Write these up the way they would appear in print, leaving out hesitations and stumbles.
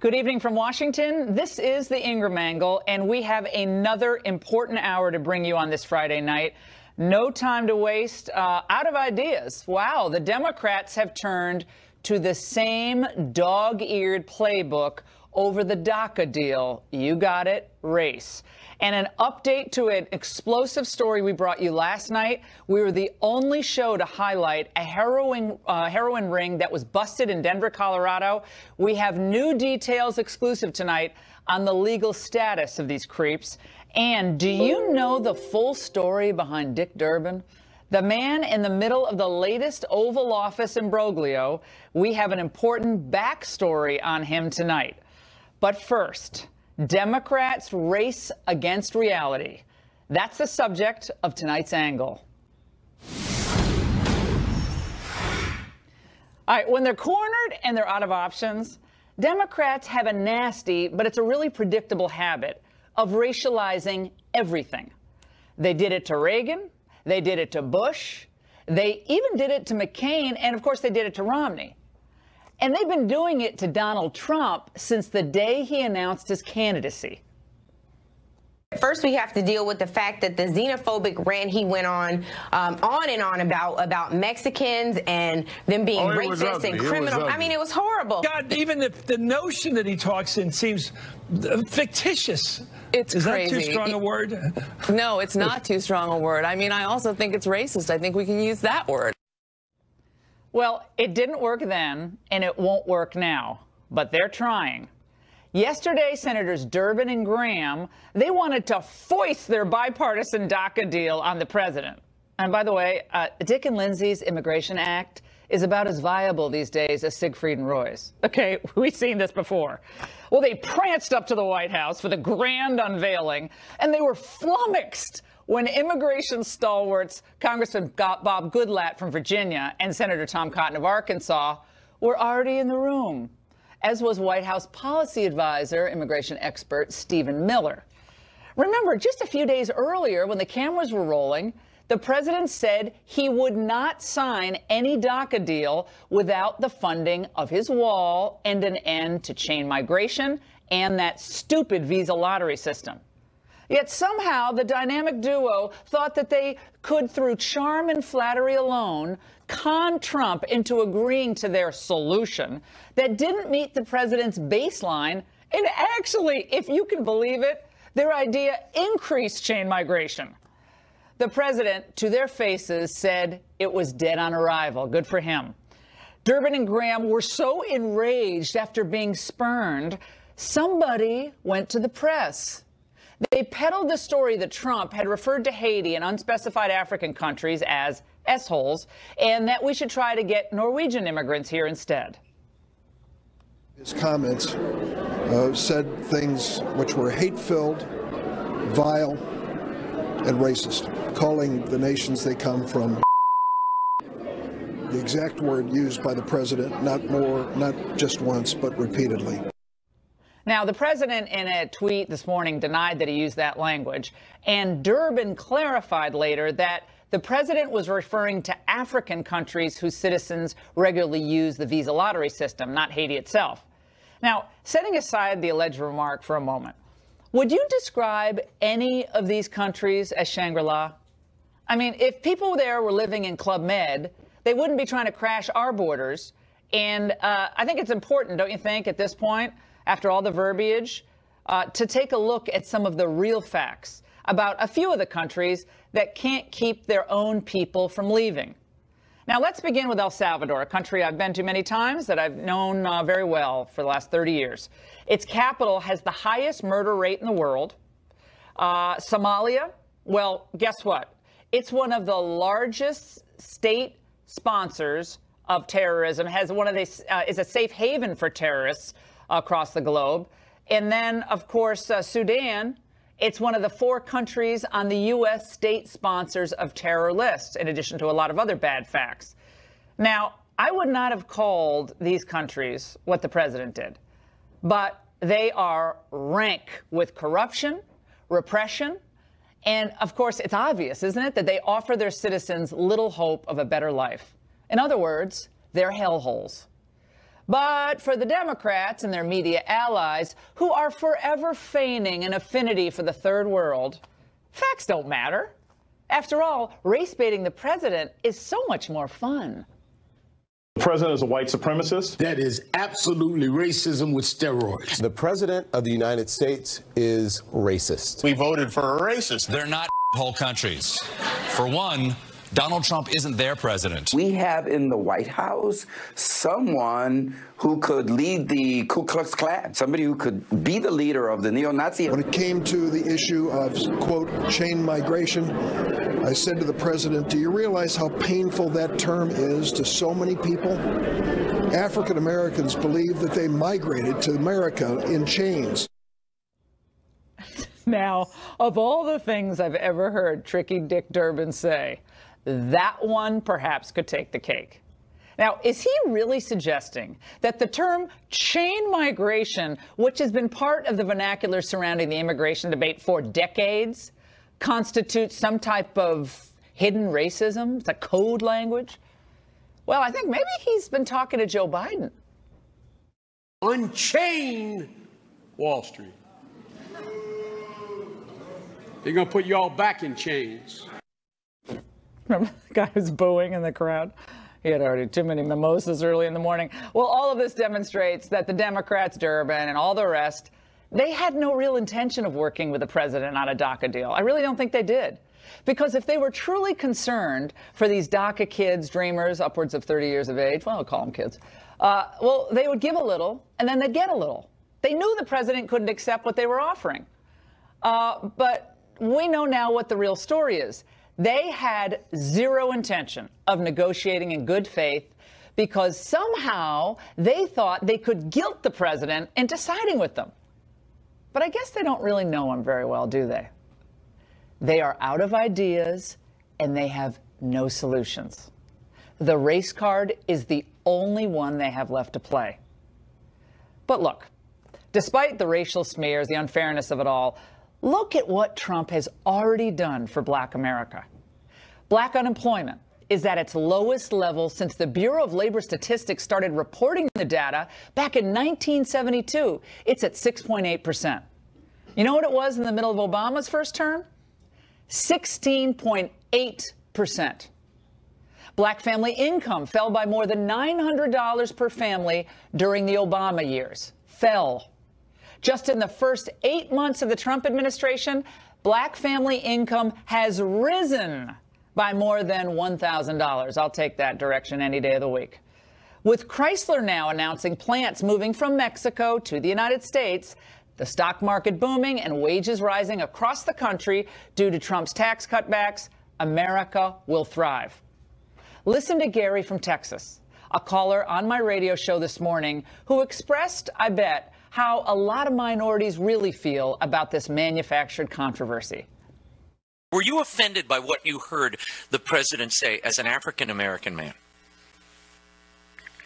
Good evening from Washington. This is the Ingraham Angle, and we have another important hour to bring you on this Friday night. No time to waste. Out of ideas. Wow, the Democrats have turned to the same dog-eared playbook over the DACA deal. You got it, race. And an update to an explosive story we brought you last night. We were the only show to highlight a heroin ring that was busted in Denver, Colorado. We have new details exclusive tonight on the legal status of these creeps. And do you know the full story behind Dick Durbin? The man in the middle of the latest Oval Office imbroglio. We have an important backstory on him tonight. But first, Democrats race against reality. That's the subject of tonight's angle. All right, when they're cornered and they're out of options, Democrats have a nasty, but it's a really predictable habit of racializing everything. They did it to Reagan. They did it to Bush. They even did it to McCain. And of course, they did it to Romney. And they've been doing it to Donald Trump since the day he announced his candidacy. First, we have to deal with the fact that the xenophobic rant he went on and on about Mexicans and them being racist and criminal. I mean, it was horrible. God, even the notion that he talks in seems fictitious. Is crazy. That too strong a word? No, it's not too strong a word. I mean, I also think it's racist. I think we can use that word. Well, it didn't work then, and it won't work now, but they're trying. Yesterday, Senators Durbin and Graham, they wanted to foist their bipartisan DACA deal on the president. And by the way, Dick and Lindsay's Immigration Act is about as viable these days as Siegfried and Roy's. Okay, we've seen this before. Well, they pranced up to the White House for the grand unveiling, and they were flummoxed when immigration stalwarts, Congressman Bob Goodlatte from Virginia and Senator Tom Cotton of Arkansas, were already in the room, as was White House policy advisor, immigration expert Stephen Miller. Remember, just a few days earlier, when the cameras were rolling, the president said he would not sign any DACA deal without the funding of his wall and an end to chain migration and that stupid visa lottery system. Yet somehow the dynamic duo thought that they could, through charm and flattery alone, con Trump into agreeing to their solution that didn't meet the president's baseline. And actually, if you can believe it, their idea increased chain migration. The president, to their faces, said it was dead on arrival. Good for him. Durbin and Graham were so enraged after being spurned, somebody went to the press. They peddled the story that Trump had referred to Haiti and unspecified African countries as S-holes, and that we should try to get Norwegian immigrants here instead. His comments said things which were hate-filled, vile, and racist, calling the nations they come from the exact word used by the president, not just once, but repeatedly. Now, the president, in a tweet this morning, denied that he used that language, and Durbin clarified later that the president was referring to African countries whose citizens regularly use the visa lottery system, not Haiti itself. Now, setting aside the alleged remark for a moment, would you describe any of these countries as Shangri-La? I mean, if people there were living in Club Med, they wouldn't be trying to crash our borders. And I think it's important, don't you think, at this point, after all the verbiage, to take a look at some of the real facts about a few of the countries that can't keep their own people from leaving. Now, let's begin with El Salvador, a country I've been to many times that I've known very well for the last 30 years. Its capital has the highest murder rate in the world. Somalia, well, guess what? It's one of the largest state sponsors of terrorism, has one of these, is a safe haven for terrorists across the globe. And then, of course, Sudan, it's one of the 4 countries on the U.S. state sponsors of terror list, in addition to a lot of other bad facts. Now, I would not have called these countries what the president did, but they are rank with corruption, repression, and, of course, it's obvious, isn't it, that they offer their citizens little hope of a better life. In other words, they're hellholes. But for the Democrats and their media allies, who are forever feigning an affinity for the third world, facts don't matter. After all, race baiting the president is so much more fun. The president is a white supremacist. That is absolutely racism with steroids. The president of the United States is racist. We voted for a racist. They're not whole countries. For one, Donald Trump isn't their president. We have in the White House someone who could lead the Ku Klux Klan, somebody who could be the leader of the neo-Nazi. When it came to the issue of, quote, chain migration, I said to the president, do you realize how painful that term is to so many people? African Americans believe that they migrated to America in chains. Now, of all the things I've ever heard Tricky Dick Durbin say, that one perhaps could take the cake. Now, is he really suggesting that the term chain migration, which has been part of the vernacular surrounding the immigration debate for decades, constitutes some type of hidden racism? It's a code language? Well, I think maybe he's been talking to Joe Biden. Unchain Wall Street. They're going to put you all back in chains. Remember the guy who's booing in the crowd? He had already too many mimosas early in the morning. Well, all of this demonstrates that the Democrats, Durbin, and all the rest, they had no real intention of working with the president on a DACA deal. I really don't think they did. Because if they were truly concerned for these DACA kids, dreamers, upwards of 30 years of age, well, I'll call them kids, well, they would give a little, and then they'd get a little. They knew the president couldn't accept what they were offering. But we know now what the real story is. They had zero intention of negotiating in good faith because somehow they thought they could guilt the president into siding with them. But I guess they don't really know him very well, do they? They are out of ideas and they have no solutions. The race card is the only one they have left to play. But look, despite the racial smears, the unfairness of it all, look at what Trump has already done for Black America. Black unemployment is at its lowest level since the Bureau of Labor Statistics started reporting the data back in 1972. It's at 6.8%. You know what it was in the middle of Obama's first term? 16.8%. Black family income fell by more than $900 per family during the Obama years. Fell. Just in the first 8 months of the Trump administration, Black family income has risen by more than $1,000. I'll take that direction any day of the week. With Chrysler now announcing plants moving from Mexico to the United States, the stock market booming and wages rising across the country due to Trump's tax cutbacks, America will thrive. Listen to Gary from Texas, a caller on my radio show this morning who expressed, I bet, how a lot of minorities really feel about this manufactured controversy. Were you offended by what you heard the president say as an African-American man?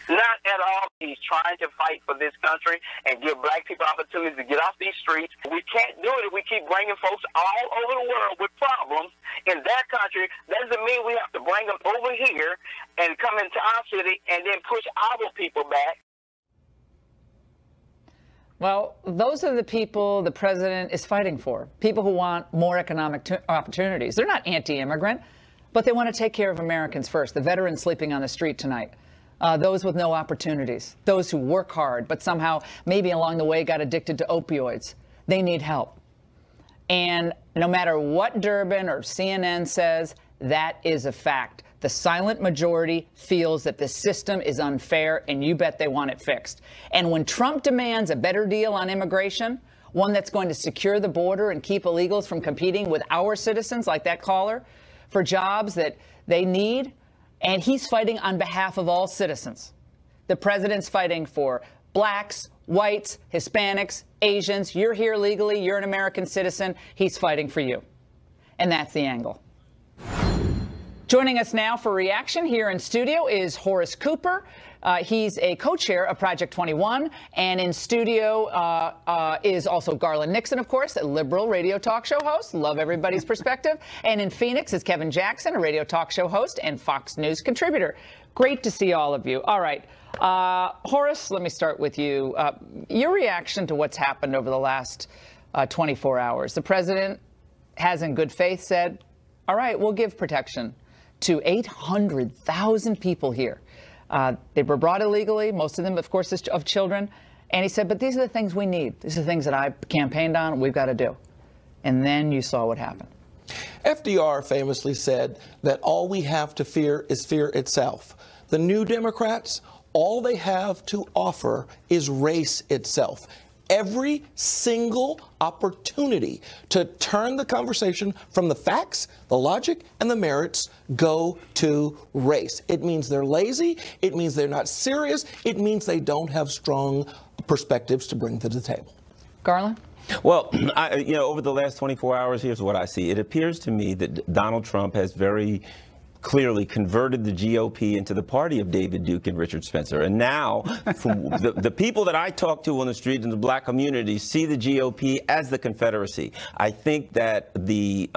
Not at all. He's trying to fight for this country and give black people opportunities to get off these streets. We can't do it if we keep bringing folks all over the world with problems in that country. That doesn't mean we have to bring them over here and come into our city and then push our people back. Well, those are the people the president is fighting for, people who want more economic opportunities. They're not anti-immigrant, but they want to take care of Americans first, the veterans sleeping on the street tonight, those with no opportunities, those who work hard but somehow maybe along the way got addicted to opioids. They need help. And no matter what Durbin or CNN says, that is a fact. The silent majority feels that the system is unfair, and you bet they want it fixed. And when Trump demands a better deal on immigration, one that's going to secure the border and keep illegals from competing with our citizens, like that caller, for jobs that they need, and he's fighting on behalf of all citizens. The president's fighting for blacks, whites, Hispanics, Asians. You're here legally. You're an American citizen. He's fighting for you. And that's the angle. Joining us now for reaction here in studio is Horace Cooper. He's a co-chair of Project 21, and in studio is also Garland Nixon, of course, a liberal radio talk show host. Love everybody's perspective. And in Phoenix is Kevin Jackson, a radio talk show host and Fox News contributor. Great to see all of you. All right. Horace, let me start with you. Your reaction to what's happened over the last 24 hours. The president has in good faith said, all right, we'll give protection to 800,000 people here. They were brought illegally, most of them, of course, of children. And he said, but these are the things we need. These are the things that I campaigned on, we've got to do. And then you saw what happened. FDR famously said that all we have to fear is fear itself. The New Democrats, all they have to offer is race itself. Every single opportunity to turn the conversation from the facts, the logic, and the merits go to race. It means they're lazy. It means they're not serious. It means they don't have strong perspectives to bring to the table. Garland? Well, over the last 24 hours, here's what I see. It appears to me that Donald Trump has very clearly converted the GOP into the party of David Duke and Richard Spencer. And now, the people that I talk to on the street in the black community see the GOP as the Confederacy. I think that the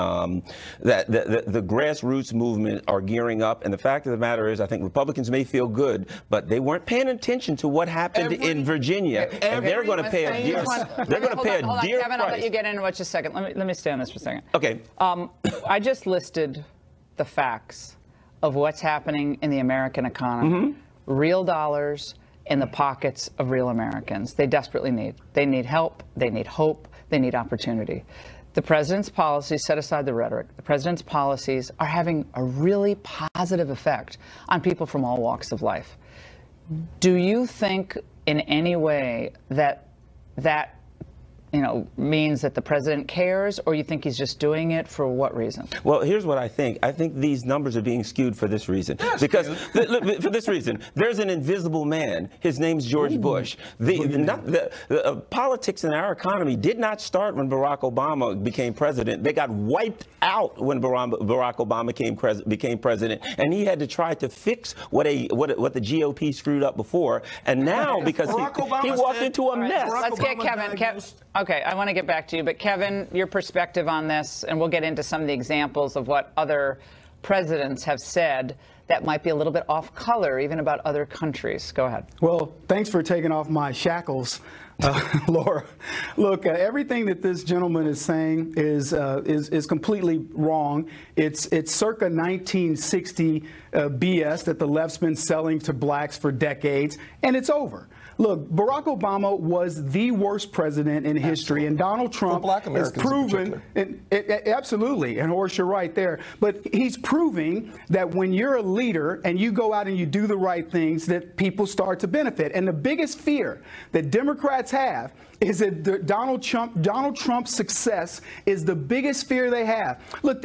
grassroots movement are gearing up. And the fact of the matter is, I think Republicans may feel good, but they weren't paying attention to what happened in Virginia. And they're going to pay a dear price. Kevin, I'll let you get into it just a second. Let me stay on this for a second. Okay. I just listed the facts of what's happening in the American economy. Real dollars in the pockets of real Americans. They desperately need. They need help. They need hope. They need opportunity. The president's policies, set aside the rhetoric, the president's policies are having a really positive effect on people from all walks of life. Do you think in any way that means that the president cares, or you think he's just doing it for what reason? Well, here's what I think. I think these numbers are being skewed for this reason. Because, for this reason, there's an invisible man. His name's George Bush. The politics in our economy did not start when Barack Obama became president. They got wiped out when Barack Obama became president, and he had to try to fix what the GOP screwed up before. And now, because he walked into a mess. Let's get Kevin. Okay, I want to get back to you, but Kevin, your perspective on this, and we'll get into some of the examples of what other presidents have said that might be a little bit off color, even about other countries. Go ahead. Well, thanks for taking off my shackles, Laura. Look, everything that this gentleman is saying is completely wrong. It's circa 1960 BS that the left's been selling to blacks for decades, and it's over. Look, Barack Obama was the worst president in history, and Donald Trump has proven, absolutely, and Horace, you're right there, but he's proving that when you're a leader and you go out and you do the right things, that people start to benefit. And the biggest fear that Democrats have is that Donald Trump's success is the biggest fear they have. Look,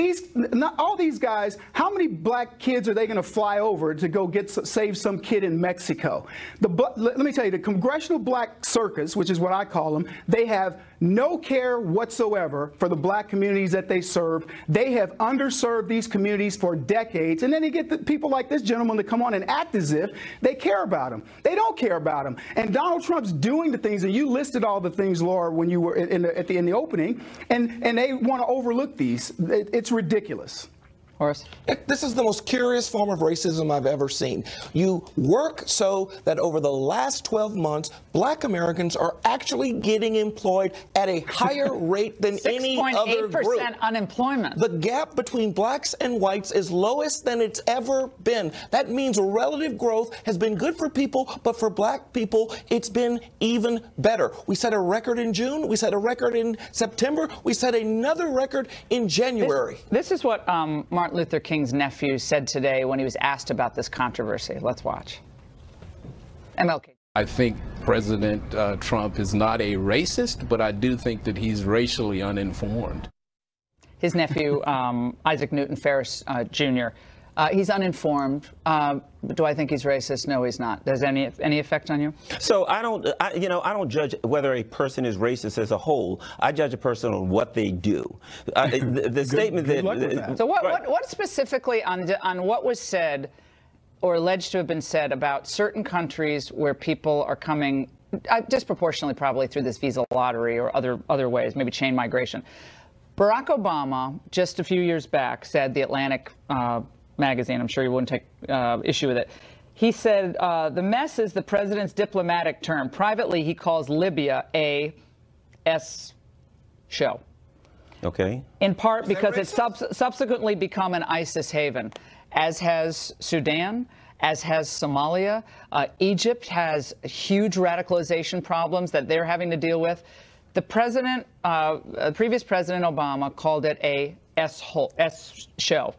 all these guys, how many black kids are they going to fly over to go save some kid in Mexico? Let me tell you, the Congressional Black Circus, which is what I call them, they have no care whatsoever for the black communities that they serve. They have underserved these communities for decades. And then you get the people like this gentleman to come on and act as if they care about them. They don't care about them. And Donald Trump's doing the things, and you listed all the things, Laura, when you were in the opening, and they want to overlook these. It's ridiculous. Horace? This is the most curious form of racism I've ever seen. You work so that over the last 12 months, black Americans are actually getting employed at a higher rate than any other group. 6.8% unemployment. The gap between blacks and whites is lowest than it's ever been. That means relative growth has been good for people, but for black people, it's been even better. We set a record in June. We set a record in September. We set another record in January. This is what Martin Luther King's nephew said today when he was asked about this controversy. Let's watch. MLK. I think President Trump is not a racist, but I do think that he's racially uninformed. His nephew, Isaac Newton Ferris Jr., He's uninformed. Do I think he's racist? No, he's not. Does any effect on you? So I don't judge whether a person is racist as a whole. I judge a person on what they do. The statement that. So what specifically on what was said or alleged to have been said about certain countries where people are coming disproportionately, probably through this visa lottery or other ways, maybe chain migration? Barack Obama just a few years back said, The Atlantic magazine, I'm sure you wouldn't take issue with it. He said the mess is the president's diplomatic term. Privately, he calls Libya a S show. Okay. In part because it's subsequently become an ISIS haven, as has Sudan, as has Somalia. Egypt has huge radicalization problems that they're having to deal with. The president, previous President Obama, called it a S show.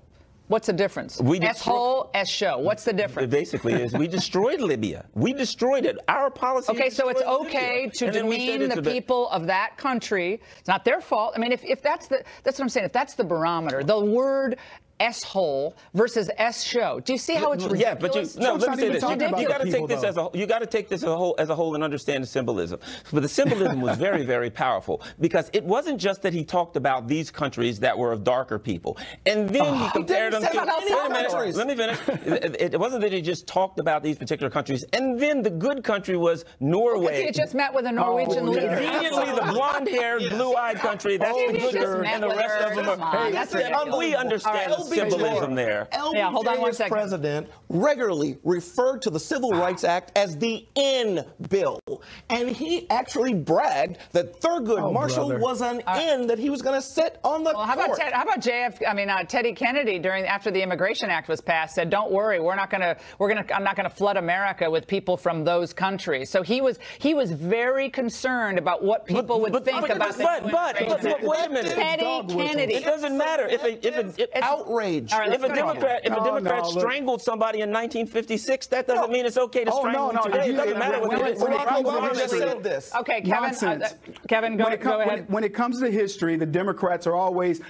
What's the difference? S-hole, S-show. What's the difference? Basically, is we destroyed Libya. We destroyed it. Our policy. Okay, so it's okay to demean the people of that country. It's not their fault. I mean, if that's what I'm saying. If that's the barometer, the word S-hole versus S-show. Do you see how it's ridiculous? Yeah, but let me say this. You got to take this as a whole and understand the symbolism. But the symbolism was very, very powerful, because it wasn't just that he talked about these countries that were of darker people, and then he compared them to. Let me finish. It wasn't that he just talked about these particular countries, and then the good country was Norway. He just met with a Norwegian leader. Conveniently, the blonde-haired, blue-eyed country. That's the good country, and the rest of them are. We understand symbolism there. Yeah, hold on 1 second. President regularly referred to the Civil Rights Act as the N bill, and he actually bragged that Thurgood Marshall was an N that he was going to sit on the court. How about Teddy Kennedy after the Immigration Act was passed said, "Don't worry, I'm not going to flood America with people from those countries." So he was very concerned about what people would think about the wait a minute. Teddy Kennedy. It doesn't matter if outrage. Right, if a Democrat strangled somebody in 1956, that doesn't mean it's okay to strangle them today. It doesn't matter what it is. Obama just said this. Okay, Kevin, go ahead. When it comes to history, the Democrats are always,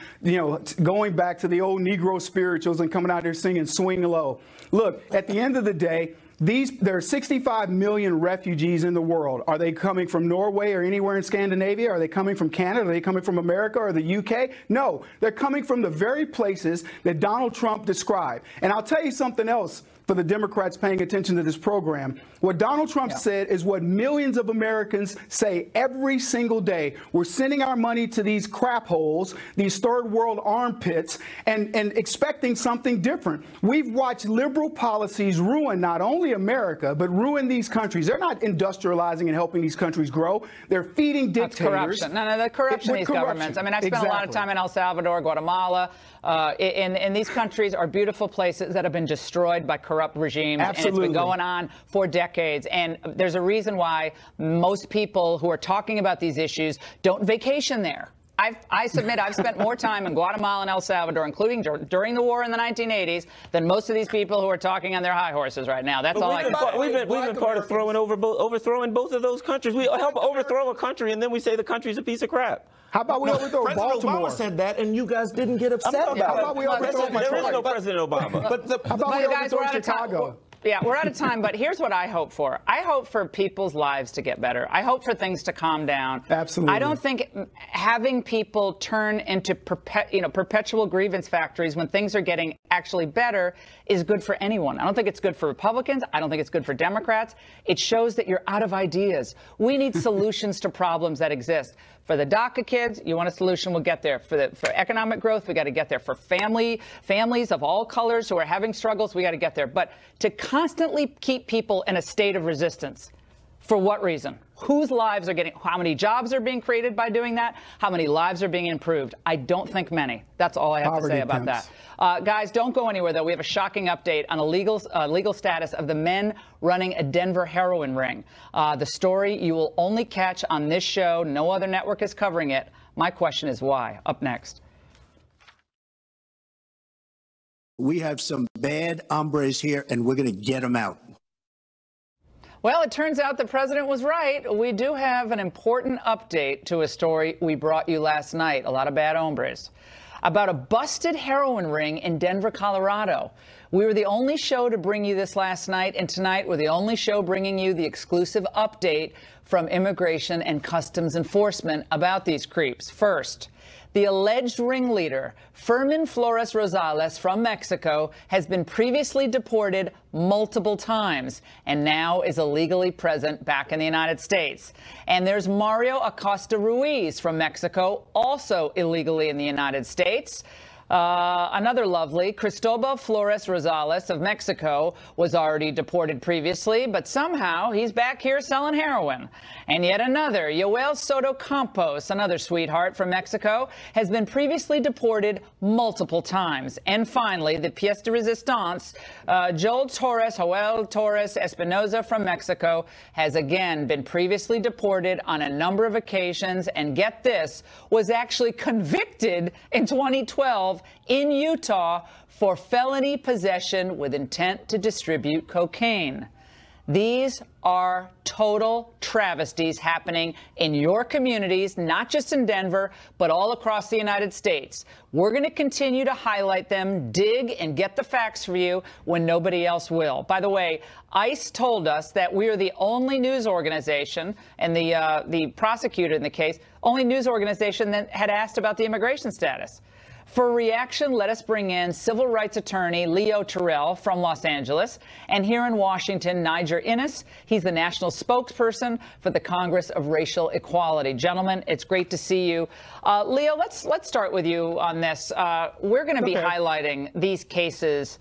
going back to the old Negro spirituals and coming out there singing "Swing Low." Look, at the end of the day, there are 65 million refugees in the world. Are they coming from Norway or anywhere in Scandinavia? Are they coming from Canada? Are they coming from America or the UK? No, they're coming from the very places that Donald Trump described. And I'll tell you something else for the Democrats paying attention to this program. What Donald Trump said is what millions of Americans say every single day. We're sending our money to these crap holes, these third world armpits, and expecting something different. We've watched liberal policies ruin not only America, but ruin these countries. They're not industrializing and helping these countries grow. They're feeding dictators. That's corruption. No, the corruption of these governments. I mean, I've spent a lot of time in El Salvador, Guatemala, and these countries are beautiful places that have been destroyed by corrupt regimes. Absolutely. And it's been going on for decades. And there's a reason why most people who are talking about these issues don't vacation there. I submit I've spent more time in Guatemala and El Salvador, including during the war in the 1980s, than most of these people who are talking on their high horses right now. That's all I can say. We've been part of overthrowing both of those countries. We help overthrow a country, and then we say the country's a piece of crap. How about we overthrow Baltimore? President Obama said that, and you guys didn't get upset about it. How about we overthrow Detroit? There is no President Obama. How about we overthrow Chicago? Yeah, we're out of time, but here's what I hope for. I hope for people's lives to get better. I hope for things to calm down. Absolutely. I don't think having people turn into perpetual grievance factories when things are getting actually better is good for anyone. I don't think it's good for Republicans. I don't think it's good for Democrats. It shows that you're out of ideas. We need solutions to problems that exist. For the DACA kids, you want a solution, we'll get there. For economic growth, we got to get there. For families of all colors who are having struggles, we got to get there. But to constantly keep people in a state of resistance, for what reason? Whose lives are getting, how many jobs are being created by doing that? How many lives are being improved? I don't think many. That's all I have to say about that. Guys, don't go anywhere, though. We have a shocking update on a legal status of the men running a Denver heroin ring. The story you will only catch on this show. No other network is covering it. My question is why? Up next. We have some bad hombres here, and we're going to get them out. Well, it turns out the president was right. We do have an important update to a story we brought you last night. A lot of bad hombres. about a busted heroin ring in Denver, Colorado. We were the only show to bring you this last night, and tonight we're the only show bringing you the exclusive update from Immigration and Customs Enforcement about these creeps. First, the alleged ringleader, Fermin Flores Rosales from Mexico, has been previously deported multiple times and now is illegally present back in the United States. And there's Mario Acosta Ruiz from Mexico, also illegally in the United States. Another lovely, Cristobal Flores Rosales of Mexico was already deported previously, but somehow he's back here selling heroin. And yet another, Yoel Soto Campos, another sweetheart from Mexico, has been previously deported multiple times. And finally, the pièce de résistance, Joel Torres Espinoza from Mexico, has again been previously deported on a number of occasions, and get this, was actually convicted in 2012 in Utah for felony possession with intent to distribute cocaine. These are total travesties happening in your communities, not just in Denver, but all across the United States. We're going to continue to highlight them, dig, and get the facts for you when nobody else will. By the way, ICE told us that we are the only news organization, and the prosecutor in the case, only news organization that had asked about the immigration status. For a reaction, let us bring in civil rights attorney Leo Terrell from Los Angeles, and here in Washington, Niger Innes. He's the national spokesperson for the Congress of Racial Equality. Gentlemen, it's great to see you. Leo, let's start with you on this. We're going to be highlighting these cases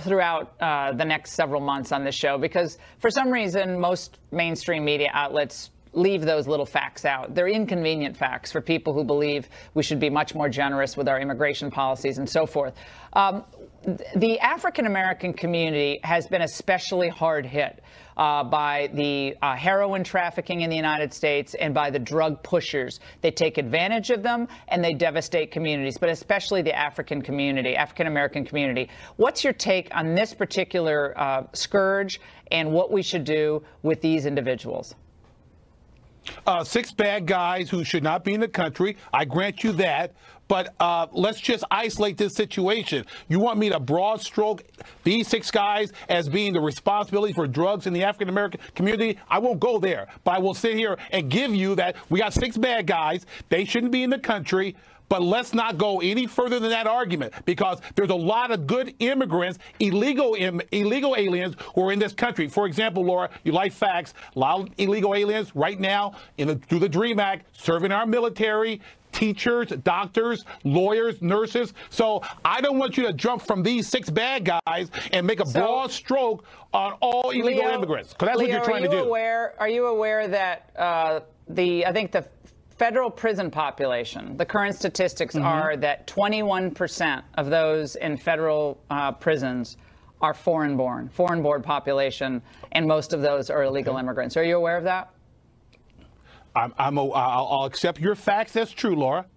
throughout the next several months on this show because, for some reason, most mainstream media outlets leave those little facts out. They're inconvenient facts for people who believe we should be much more generous with our immigration policies and so forth. The African-American community has been especially hard hit by the heroin trafficking in the United States and by the drug pushers. They take advantage of them and they devastate communities, but especially the African-American community. What's your take on this particular scourge and what we should do with these individuals? 6 bad guys who should not be in the country. I grant you that. But let's just isolate this situation. You want me to broad stroke these 6 guys as being the responsibility for drugs in the African-American community? I won't go there. But I will sit here and give you that we got 6 bad guys. They shouldn't be in the country. But let's not go any further than that argument, because there's a lot of good immigrants, illegal aliens who are in this country. For example, Laura, you like facts. A lot of illegal aliens right now through the DREAM Act serving our military, teachers, doctors, lawyers, nurses. So I don't want you to jump from these 6 bad guys and make a broad stroke on all illegal immigrants, because that's what you're trying to do. Are you aware that I think the federal prison population, the current statistics are that 21% of those in federal prisons are foreign-born population, and most of those are illegal immigrants. Are you aware of that? I'll accept your facts. That's true, Laura.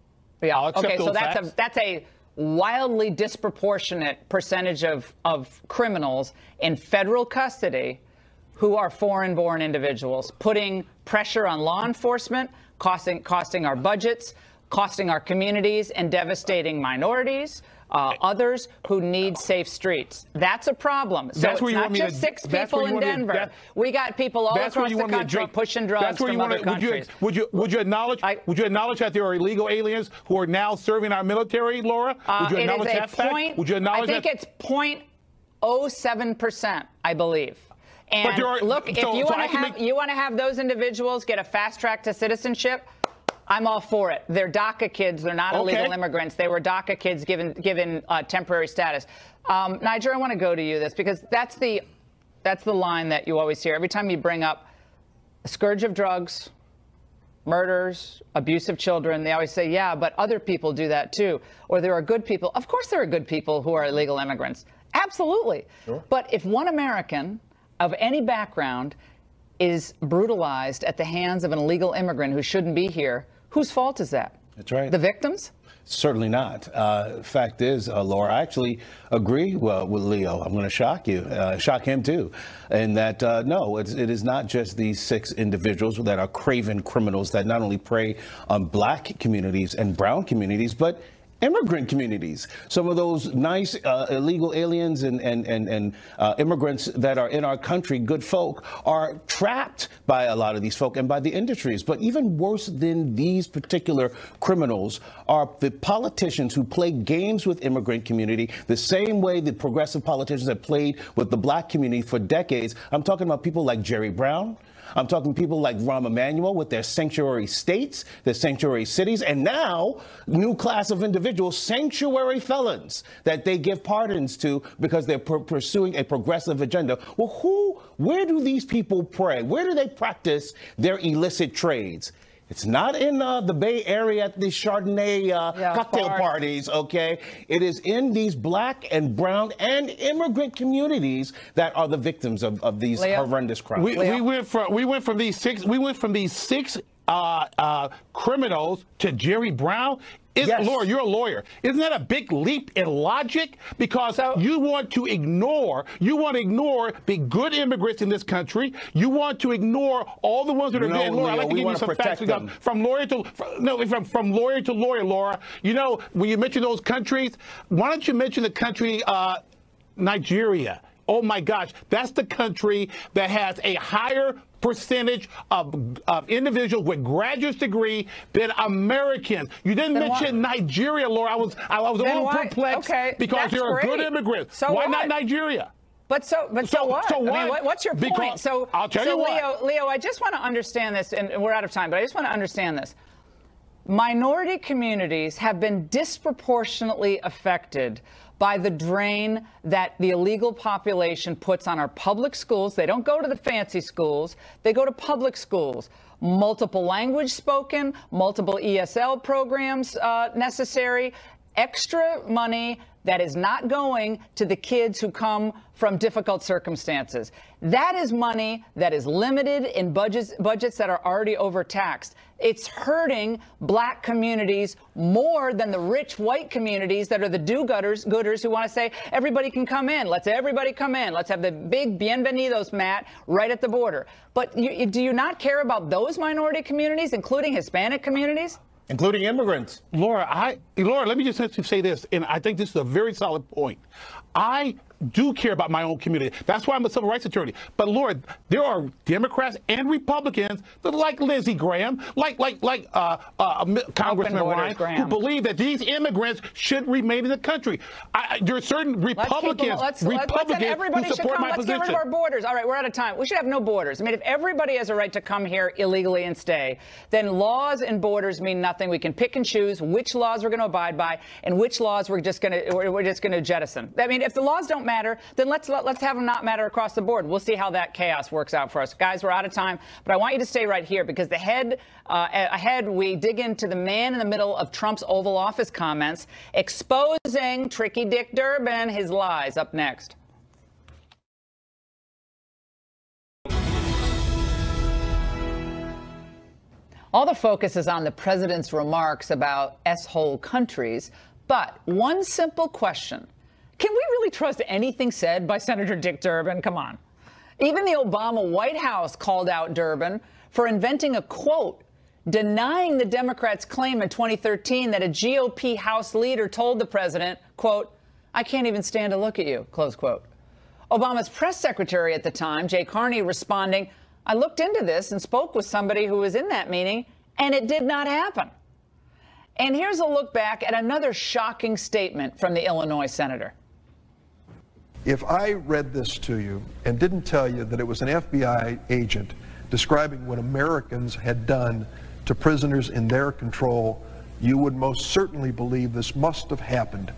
Yeah. I'll accept those facts. That's a wildly disproportionate percentage of criminals in federal custody who are foreign-born individuals, putting pressure on law enforcement, costing our budgets, costing our communities, and devastating minorities, others who need safe streets. That's a problem. So it's not just 6 people in Denver. We got people all across the country pushing drugs from other countries. Would you acknowledge that there are illegal aliens who are now serving our military, Laura? Would you acknowledge that fact? Would you acknowledge that? I think it's 0.07%, I believe. And look, if you want to have those individuals get a fast track to citizenship, I'm all for it. They're DACA kids. They're not illegal immigrants. They were DACA kids given temporary status. Niger, I want to go to you because that's the line that you always hear every time you bring up a scourge of drugs, murders, abuse of children. They always say, yeah, but other people do that too. Or there are good people. Of course there are good people who are illegal immigrants. Absolutely. Sure. But if one American of any background is brutalized at the hands of an illegal immigrant who shouldn't be here, whose fault is that? That's right. The victims? Certainly not. Fact is, Laura, I actually agree with Leo. I'm going to shock you, shock him too, in that no, it is not just these 6 individuals that are craven criminals that not only prey on black communities and brown communities, but immigrant communities. Some of those nice illegal aliens and immigrants that are in our country, good folk, are trapped by a lot of these folk and by the industries. But even worse than these particular criminals are the politicians who play games with immigrant community the same way the progressive politicians have played with the black community for decades. I'm talking about people like Jerry Brown. I'm talking people like Rahm Emanuel with their sanctuary states, their sanctuary cities, and now new class of individuals, sanctuary felons, that they give pardons to because they're pursuing a progressive agenda. Well, where do these people pray? Where do they practice their illicit trades? It's not in the Bay Area at the Chardonnay cocktail parties, okay? It is in these black and brown and immigrant communities that are the victims of these horrendous crimes. We went from these six criminals to Jerry Brown. Yes. Laura, you're a lawyer. Isn't that a big leap in logic? Because you want to ignore the good immigrants in this country. You want to ignore all the ones that are dead. Laura, I'd like to give you some facts. From lawyer to lawyer, Laura. You know, when you mention those countries, why don't you mention the country Nigeria? Oh my gosh, that's the country that has a higher percentage of individuals with graduate degree than Americans. You didn't mention Nigeria, Laura. I was a little perplexed because you're a good immigrant. So why not Nigeria? But so what? So what? I mean, what's your point? So I'll tell you what. Leo, I just want to understand this, and we're out of time, but I just want to understand this. Minority communities have been disproportionately affected by the drain that the illegal population puts on our public schools. They don't go to the fancy schools. They go to public schools. Multiple language spoken, multiple ESL programs necessary, extra money that is not going to the kids who come from difficult circumstances. That is money that is limited in budgets that are already overtaxed. It's hurting black communities more than the rich white communities that are the do-gooders who want to say everybody can come in. Let's everybody come in. Let's have the big bienvenidos mat right at the border. But do you not care about those minority communities, including Hispanic communities? Including immigrants. Laura, let me just say this, and I think this is a very solid point. I do care about my own community. That's why I'm a civil rights attorney. But Lord, there are Democrats and Republicans that like Lindsey Graham, like Congressman Ryan, who believe that these immigrants should remain in the country. There are certain Republicans who support my position. Let's get rid of our borders. All right, we're out of time. We should have no borders. I mean, if everybody has a right to come here illegally and stay, then laws and borders mean nothing. We can pick and choose which laws we're going to abide by and which laws we're just going to jettison. I mean, if the laws don't matter, then let's have them not matter across the board. We'll see how that chaos works out for us. Guys, we're out of time, but I want you to stay right here because ahead we dig into the man in the middle of Trump's Oval Office comments, exposing tricky Dick Durbin, his lies. Up next. All the focus is on the president's remarks about S-hole countries, but one simple question. Can we really trust anything said by Senator Dick Durbin? Come on. Even the Obama White House called out Durbin for inventing a quote denying the Democrats' claim in 2013 that a GOP House leader told the president, quote, "I can't even stand to look at you," close quote. Obama's press secretary at the time, Jay Carney, responding, "I looked into this and spoke with somebody who was in that meeting, and it did not happen." And here's a look back at another shocking statement from the Illinois senator. If I read this to you and didn't tell you that it was an FBI agent describing what Americans had done to prisoners in their control, you would most certainly believe this must have happened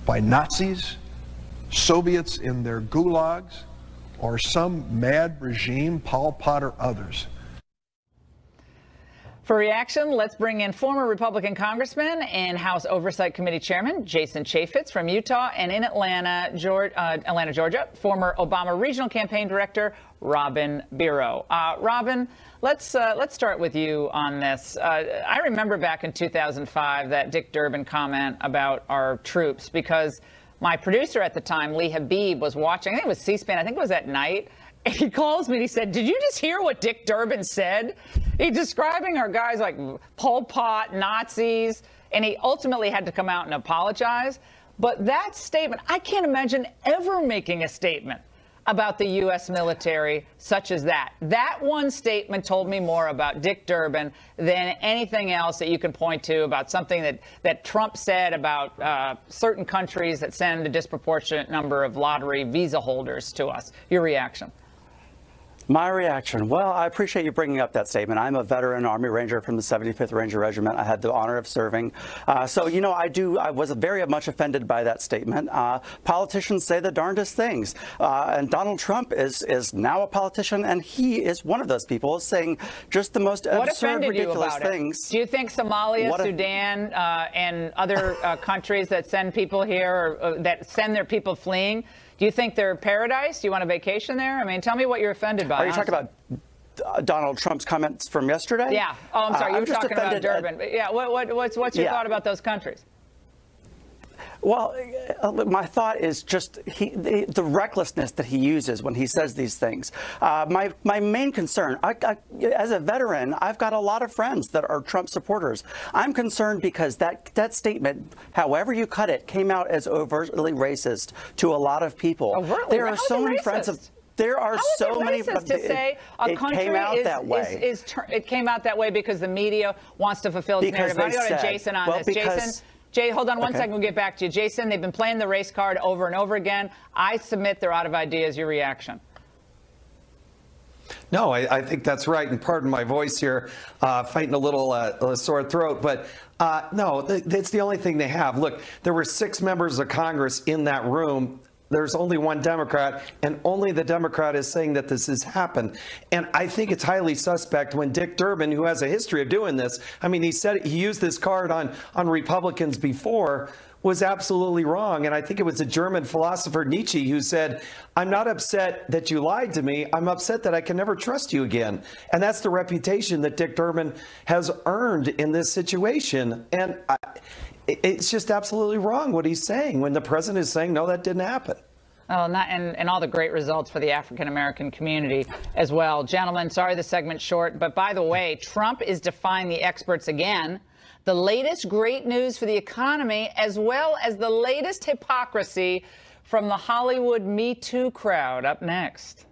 by Nazis, Soviets in their gulags, or some mad regime, Pol Pot or others. For reaction, let's bring in former Republican Congressman and House Oversight Committee Chairman Jason Chaffetz from Utah, and in Atlanta, Georgia, former Obama Regional Campaign Director Robin Biro. Robin, let's start with you on this. I remember back in 2005 that Dick Durbin comment about our troops because my producer at the time, Lee Habib, was watching. I think it was C-SPAN. I think it was at night. And he calls me and he said, "Did you just hear what Dick Durbin said? He's describing our guys like Pol Pot, Nazis." And he ultimately had to come out and apologize. But that statement, I can't imagine ever making a statement about the U.S. military such as that. That one statement told me more about Dick Durbin than anything else that you can point to about something that Trump said about certain countries that send a disproportionate number of lottery visa holders to us. Your reaction? My reaction? Well, I appreciate you bringing up that statement. I'm a veteran Army Ranger from the 75th Ranger Regiment. I had the honor of serving. So, you know, I was very much offended by that statement. Politicians say the darndest things. And Donald Trump is now a politician, and he is one of those people saying just the most absurd, ridiculous things. Do you think Somalia, Sudan, and other countries that send people here or that send their people fleeing, do you think they're paradise? Do you want a vacation there? I mean, tell me what you're offended by. Are you talking about Donald Trump's comments from yesterday? Yeah. Oh, I'm sorry. You were talking about Durbin. But yeah. What's your thought about those countries? Well, my thought is just the recklessness that he uses when he says these things. My main concern, as a veteran, I've got a lot of friends that are Trump supporters. I'm concerned because that statement, however you cut it, came out as overtly racist to a lot of people. Overtly? There are so many friends of. There are so many. To say a country came out that way. It came out that way because the media wants to fulfill its narrative. I go to Jason on this. Jay, hold on one second. We'll get back to you. Jason, they've been playing the race card over and over again. I submit they're out of ideas. Your reaction? No, I think that's right. And pardon my voice here, fighting a little sore throat. But no, it's the only thing they have. Look, there were 6 members of Congress in that room. There's only one Democrat, and only the Democrat is saying that this has happened. And I think it's highly suspect when Dick Durbin, who has a history of doing this, I mean, he said he used this card on Republicans before, was absolutely wrong. And I think it was a German philosopher, Nietzsche, who said, I'm not upset that you lied to me. I'm upset that I can never trust you again. And that's the reputation that Dick Durbin has earned in this situation. And it's just absolutely wrong what he's saying when the president is saying, no, that didn't happen. Oh, and all the great results for the African-American community as well. Gentlemen, sorry the segment's short, but by the way, Trump is defying the experts again. The latest great news for the economy, as well as the latest hypocrisy from the Hollywood Me Too crowd. Up next.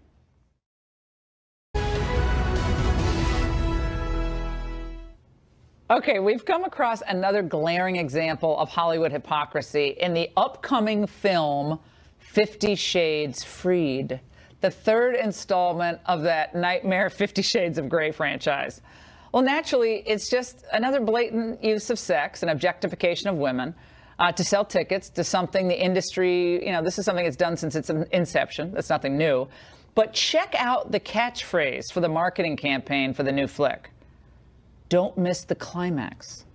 Okay, we've come across another glaring example of Hollywood hypocrisy in the upcoming film 50 Shades Freed, the third installment of that nightmare 50 Shades of Grey franchise. Well, naturally, it's just another blatant use of sex and objectification of women to sell tickets to something the industry, this is something it's done since its inception. That's nothing new. But check out the catchphrase for the marketing campaign for the new flick. Don't miss the climax.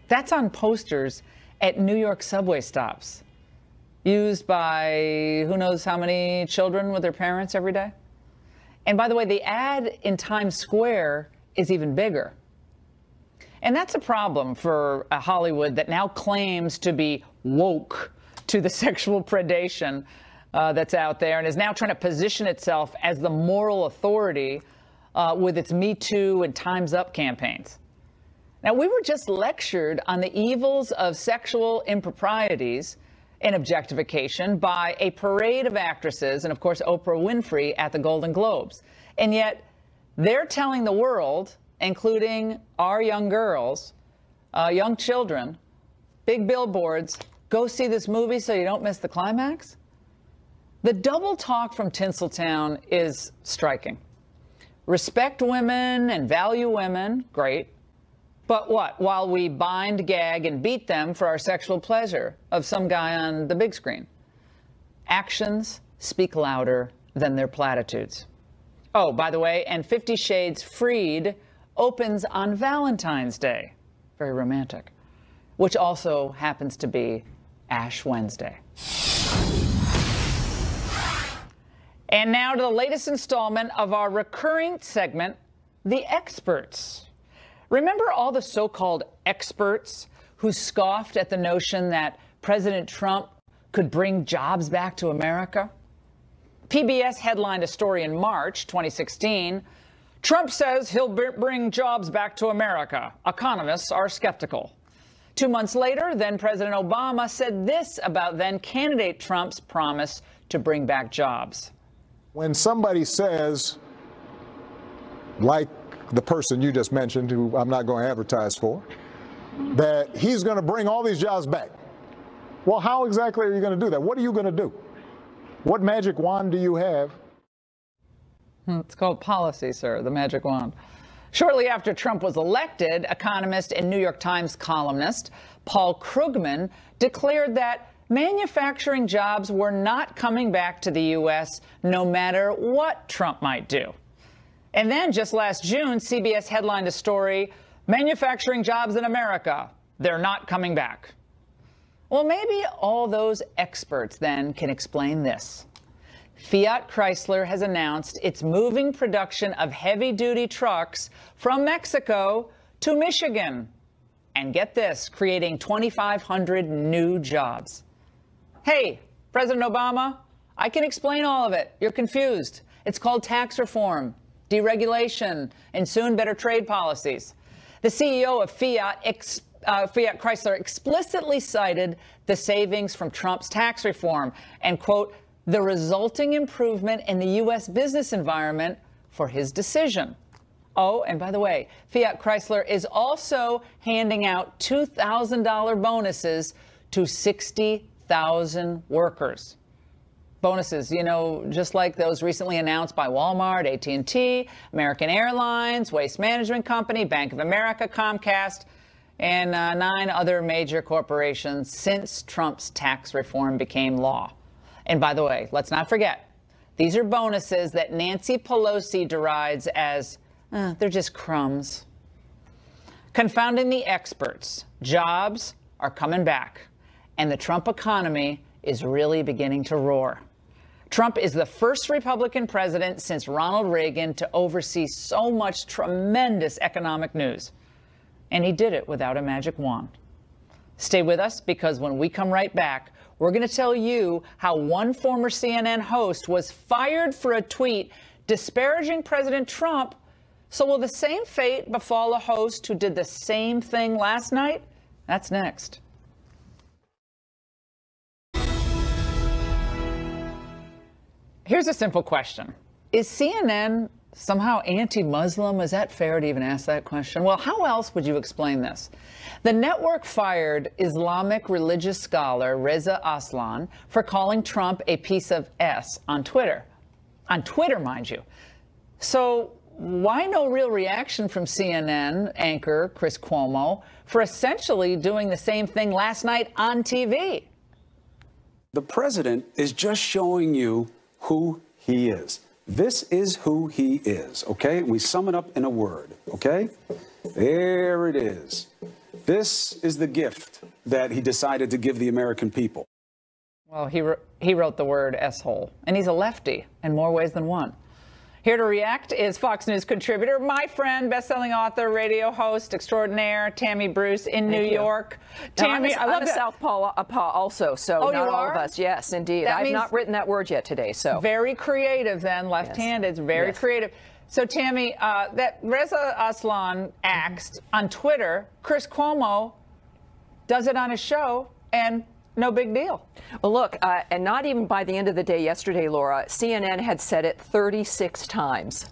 That's on posters at New York subway stops, used by who knows how many children with their parents every day. And by the way, the ad in Times Square is even bigger. And that's a problem for a Hollywood that now claims to be woke to the sexual predation that's out there and is now trying to position itself as the moral authority with its Me Too and Time's Up campaigns. Now, we were just lectured on the evils of sexual improprieties and objectification by a parade of actresses and, of course, Oprah Winfrey at the Golden Globes. And yet, they're telling the world, including our young girls, young children, big billboards, go see this movie so you don't miss the climax. The double talk from Tinseltown is striking. Respect women and value women, great. But what? While we bind, gag, and beat them for our sexual pleasure of some guy on the big screen. Actions speak louder than their platitudes. Oh, by the way, and 50 Shades Freed opens on Valentine's Day. Very romantic. Which also happens to be Ash Wednesday. And now to the latest installment of our recurring segment, The Experts. Remember all the so-called experts who scoffed at the notion that President Trump could bring jobs back to America? PBS headlined a story in March 2016. Trump says he'll bring jobs back to America. Economists are skeptical. 2 months later, then President Obama said this about then candidate Trump's promise to bring back jobs. When somebody says, like the person you just mentioned, who I'm not going to advertise for, that he's going to bring all these jobs back. Well, how exactly are you going to do that? What are you going to do? What magic wand do you have? It's called policy, sir, the magic wand. Shortly after Trump was elected, economist and New York Times columnist Paul Krugman declared that manufacturing jobs were not coming back to the U.S. no matter what Trump might do. And then just last June, CBS headlined a story, "Manufacturing jobs in America, they're not coming back." Well, maybe all those experts then can explain this. Fiat Chrysler has announced it's moving production of heavy-duty trucks from Mexico to Michigan. And get this, creating 2,500 new jobs. Hey, President Obama, I can explain all of it. You're confused. It's called tax reform, deregulation, and soon better trade policies. The CEO of Fiat Chrysler explicitly cited the savings from Trump's tax reform and, quote, the resulting improvement in the U.S. business environment for his decision. Oh, and by the way, Fiat Chrysler is also handing out $2,000 bonuses to 60,000 workers. Bonuses, you know, just like those recently announced by Walmart, AT&T, American Airlines, Waste Management Company, Bank of America, Comcast, and 9 other major corporations since Trump's tax reform became law. And by the way, let's not forget, these are bonuses that Nancy Pelosi derides as, they're just crumbs. Confounding the experts, jobs are coming back, and the Trump economy is really beginning to roar. Trump is the first Republican president since Ronald Reagan to oversee so much tremendous economic news. And he did it without a magic wand. Stay with us, because when we come right back, we're going to tell you how one former CNN host was fired for a tweet disparaging President Trump. So will the same fate befall a host who did the same thing last night? That's next. Here's a simple question. Is CNN somehow anti-Muslim? Is that fair to even ask that question? Well, how else would you explain this? The network fired Islamic religious scholar Reza Aslan for calling Trump a piece of S on Twitter. On Twitter, mind you. So why no real reaction from CNN anchor Chris Cuomo for essentially doing the same thing last night on TV? The president is just showing you who he is. This is who he is, okay? We sum it up in a word, okay? There it is. This is the gift that he decided to give the American people. Well, he wrote the word S-hole, and he's a lefty in more ways than one. Here to react is Fox News contributor, my friend, best-selling author, radio host extraordinaire, Tammy Bruce in New York. Tammy, I'm a Southpaw also, so not all of us. Yes, indeed. I've not written that word yet today, so. Very creative then, left-handed, yes. Very creative. So, Tammy, that Reza Aslan axed on Twitter, Chris Cuomo does it on his show, and no big deal. Well, look, and not even by the end of the day yesterday, Laura, CNN had said it 36 times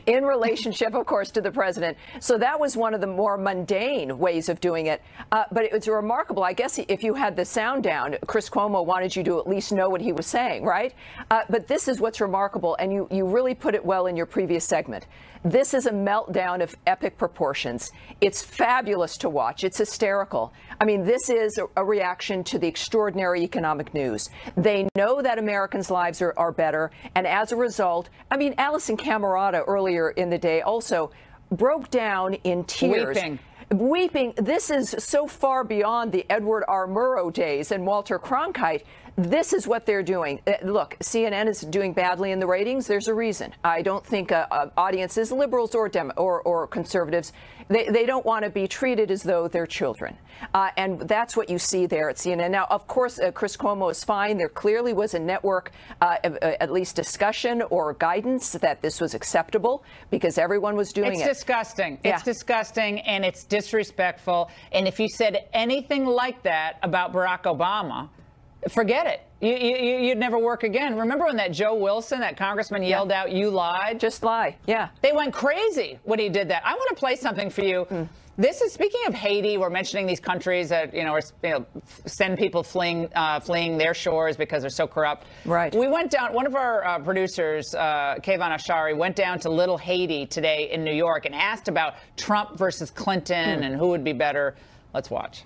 in relationship, of course, to the president. So that was one of the more mundane ways of doing it. But it was remarkable. I guess if you had the sound down, Chris Cuomo wanted you to at least know what he was saying, right? But this is what's remarkable, and you really put it well in your previous segment. This is a meltdown of epic proportions. It's fabulous to watch. It's hysterical. I mean, this is a reaction to the extraordinary economic news. They know that Americans' lives are better. And as a result, I mean, Alison Camerata earlier in the day also broke down in tears. Weeping. This is so far beyond the Edward R. Murrow days and Walter Cronkite. This is what they're doing. Look, CNN is doing badly in the ratings. There's a reason. I don't think audiences, liberals or conservatives, they don't want to be treated as though they're children. And that's what you see there at CNN. Now, of course, Chris Cuomo is fine. There clearly was a network, at least discussion or guidance that this was acceptable because everyone was doing it. It's disgusting. Yeah. It's disgusting and it's disrespectful. And if you said anything like that about Barack Obama, forget it. You'd never work again. Remember when that Joe Wilson, that congressman, yelled out, "You lied"? Just lie. Yeah. They went crazy when he did that. I want to play something for you. This is, speaking of Haiti, we're mentioning these countries that, send people fleeing their shores because they're so corrupt. Right. We went down, one of our producers, Kayvon Ashari, went down to Little Haiti today in New York and asked about Trump versus Clinton and who would be better. Let's watch.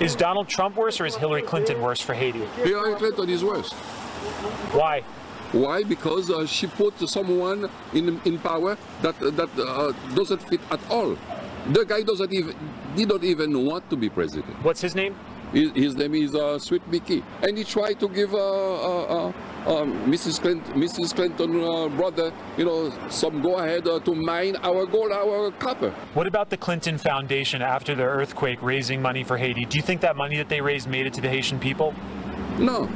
Is Donald Trump worse or is Hillary Clinton worse for Haiti? Hillary Clinton is worse. Why? Why? Because she put someone in power that doesn't fit at all. The guy did not even want to be president. What's his name? His name is Sweet Mickey, and he tried to give Mrs. Clinton brother, some go ahead to mine our gold, our copper. What about the Clinton Foundation after the earthquake raising money for Haiti? Do you think that money that they raised made it to the Haitian people? No.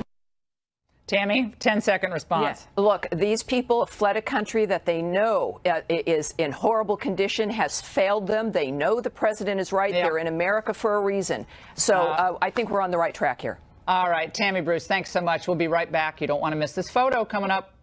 Tammy, 10-second response. Yeah. Look, these people fled a country that they know is in horrible condition, has failed them. They know the president is right. Yeah. They're in America for a reason. So I think we're on the right track here. All right, Tammy Bruce, thanks so much. We'll be right back. You don't want to miss this photo coming up.